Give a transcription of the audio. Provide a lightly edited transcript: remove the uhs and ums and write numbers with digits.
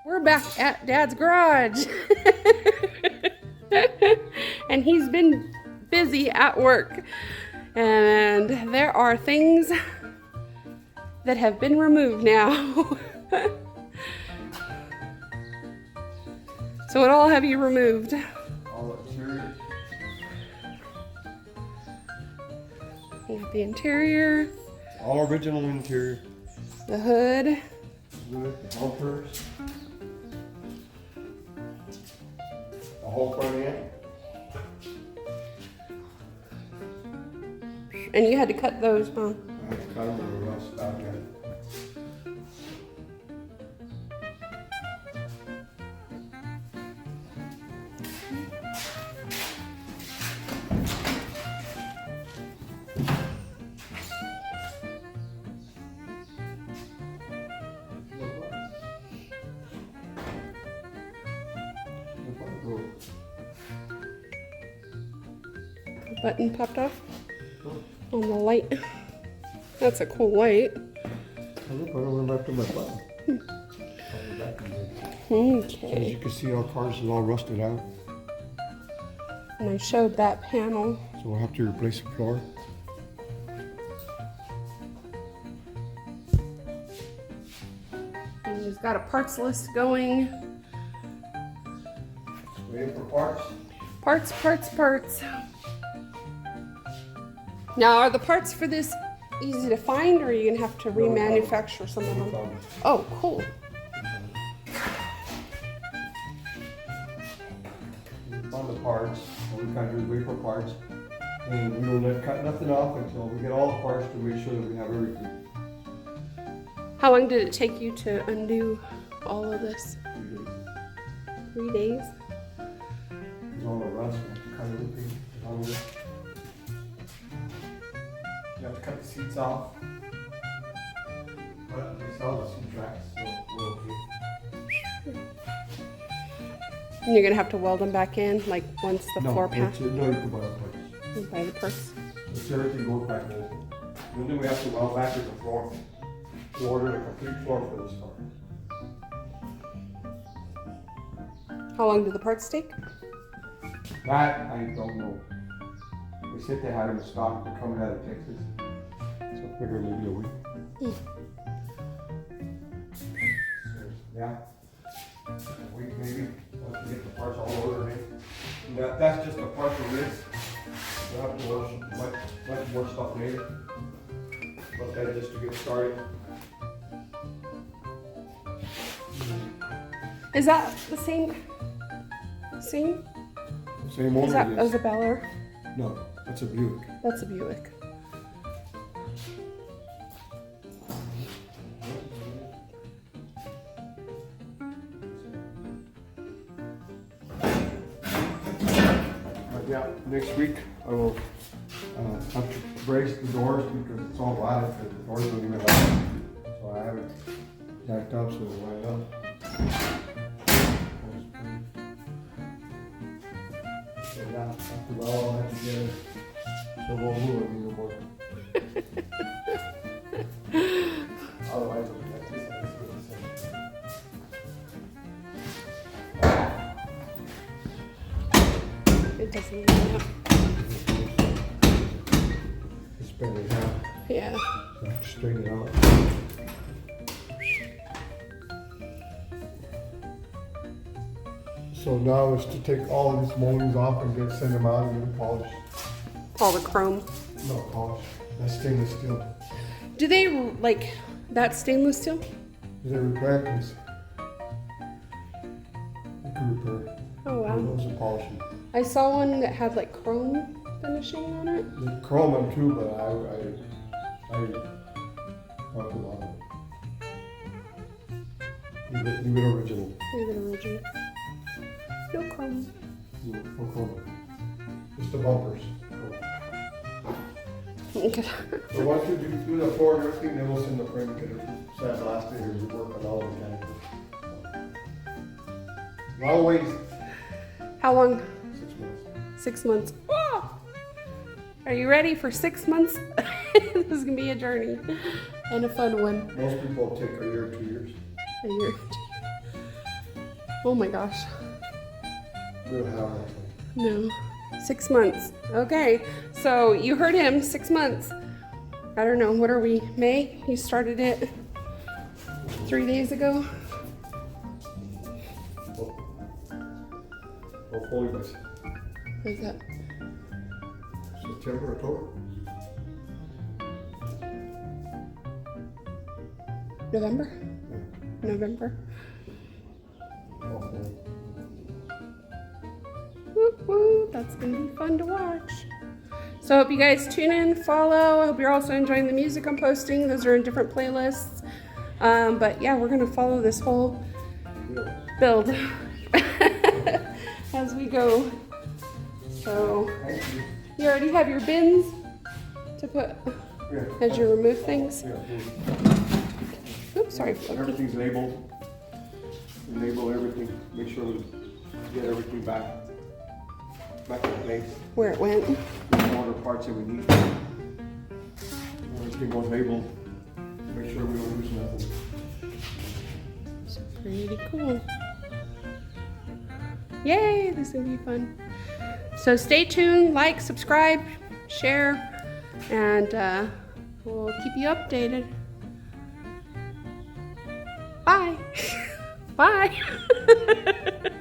We're back at Dad's garage. And he's been busy at work. And there are things that have been removed now. So what all have you removed? All interior. You got the interior, All original interior. the hood, The bumpers. The whole front end. and you had to cut those, huh? I had to cut them or else stop that. The button popped off on the light. That's a cool light. I look, I went back to my button. As Okay. you can see, our cars is all rusted out, And I showed that panel. so we'll have to replace the floor. And he's got a parts list going. Waiting for parts. Parts, parts, parts. Now, are the parts for this easy to find, or are you gonna have to remanufacture some of them? Oh, cool. On the parts, all we gotta do is wait for parts, and we don't cut nothing off until we get all the parts to make sure that we have everything. How long did it take you to undo all of this? 3 days? There's all the rust, we have to cut everything. All of it. You have to cut the seats off. But we sell the seat tracks, so we're okay. And you're gonna have to weld them back in, like once the floor pass? No, you can buy the parts. You buy the parts. It's everything goes back in. And then we have to weld back to the floor to order the complete floor for this car. How long do the parts take? That, I don't know. They said they had them in stock, they're coming out of Texas. So I figure maybe a week. So, yeah. A week maybe, once we get the parts all ordered in. And that's just a part of this. We'll have to order much more stuff later. But that's just to get started. Is that the same? Same? Same Is that owner, as yes. a Bel Air? No, that's a Buick. That's a Buick. Yeah, next week I will have to brace the doors because it's all rotted, the doors don't even lock. So I have it jacked up so it'll line up. So yeah, after well, I'll have to get it. So it won't move anymore. Otherwise, it'll be like this. It doesn't line up. It's barely half. Yeah. So I have to straighten it out. So now is to take all of these moldings off and send them out and get polished. All the chrome. No, polished. That's stainless steel. Do they like that stainless steel? Is it repair piece? You can repair it. Oh wow. Those are polishing. I saw one that had like chrome finishing on it. The chrome one too, but I talked about it. Leave it original. Leave it original. No chrome. No chrome. Just the bumpers. Okay. So once you do the floor and everything, then we'll send the frame, get it sandblasted, and we work on all the mechanical. Long ways. How long? 6 months. 6 months. Oh! Are you ready for 6 months? This is gonna be a journey and a fun one. Most people take a year or 2 years. A year. Oh my gosh. We'll have it. No. 6 months. Okay. So you heard him, 6 months. I don't know, what are we, May? You started it 3 days ago? Hopefully by What is that? September, October. November? November. Hopefully. Woo woo, that's gonna be fun to watch. So I hope you guys tune in, follow. I hope you're also enjoying the music I'm posting. Those are in different playlists. But yeah, we're gonna follow this whole build as we go. So Thank you. you already have your bins to put Yeah. as you remove things. Yeah, Oops, sorry. Floki. everything's labeled. We label everything. Make sure we get everything back in place. Where it went. All the parts that we need. Everything goes labeled. Make sure we don't lose nothing. It's pretty cool. Yay, this is gonna be fun. So stay tuned, like, subscribe, share, and we'll keep you updated. Bye. Bye.